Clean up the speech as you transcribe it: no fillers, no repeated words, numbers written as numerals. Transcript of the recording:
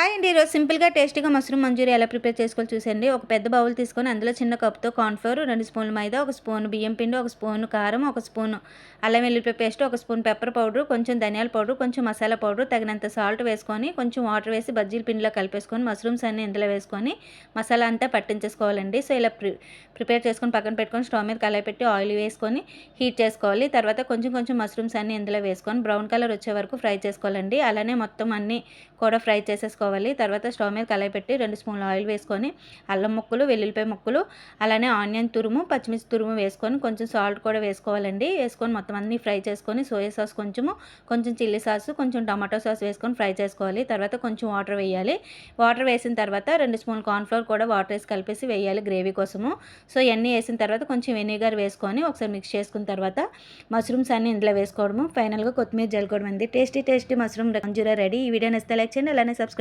Hi అండి. ఈరోజు సింపుల్‌గా టేస్టీగా మష్రూమ్ మంచూరియా ఎలా ప్రిపేర్ చేసుకోవాలో చూసేయండి. ఒక పెద్ద బౌల్ తీసుకొని అందులో చిన్న కప్‌తో కార్న్ ఫ్లోర్, 2 స్పూన్లు మైదా, 1 స్పూన్ బియ్యం పిండి, 1 స్పూన్ కారం, 1 స్పూన్ అల్లం వెల్లుల్లిపాయ పేస్ట్, 1 స్పూన్ పెప్పర్ పౌడర్, కొంచెం ధనియాల పౌడర్, కొంచెం మసాలా పౌడర్, తగినంత సాల్ట్ వేసుకొని కొంచెం వాటర్ వేసి బజ్జీల పిండిలో కలిపేసుకొని మష్రూమ్స్ అన్నీ ఇందులో వేసుకొని మసాలా అంతా పట్టించేసుకోవాలండి. సో ఇలా ప్రిపేర్ చేసుకొని పక్కన పెట్టుకొని స్టవ్ మీద కళాయి పెట్టి ఆయిల్ వేసుకొని హీట్ చేసుకోవాలి. తర్వాత కొంచెం కొంచెం మష్రూమ్స్ అన్నీ ఇందులో వేసుకొని బ్రౌన్ కలర్ వచ్చే వరకు ఫ్రై చేసుకోవాలండి. అలానే మొత్తం అన్నీ కూడా ఫ్రై చేసేసుకోవాలి. తర్వాత స్టవ్ మీద కళాయి పెట్టి 2 స్పూన్ల ఆయిల్ వేసుకొని అల్లం ముక్కలు, వెల్లుల్లిపాయ ముక్కలు, అలానే ఆనియన్ తురుము, పచ్చిమిర్చి తురుము వేసుకొని కొంచెం సాల్ట్ కూడా వేసుకోవాలండి. వేసుకొని మొత్తం అన్నీ ఫ్రై చేసుకొని సోయా సాస్ కొంచెం చిల్లీ సాస్, కొంచెం టమాటో సాస్ వేసుకొని ఫ్రై చేసుకోవాలి. తర్వాత కొంచెం వాటర్ వేయాలి. వాటర్ వేసిన తర్వాత 2 స్పూన్ల కార్న్ ఫ్లోర్ కూడా వాటర్ వేసి కలిపేసి వేయాలి గ్రేవీ కోసము. సో ఇవన్నీ వేసిన తర్వాత కొంచెం వెనిగర్ వేసుకొని ఒకసారి మిక్స్ చేసుకున్న తర్వాత మష్రూమ్స్ అన్నీ ఇందులో వేసుకోవడము. ఫైనల్గా కొత్తిమీర జల్లుకోవడం అండి. Tasty mushroom Manchuria ready. ఈ వీడియో నచ్చితే లైక్ చేయండి. అలానే సబ్స్క్రైబ్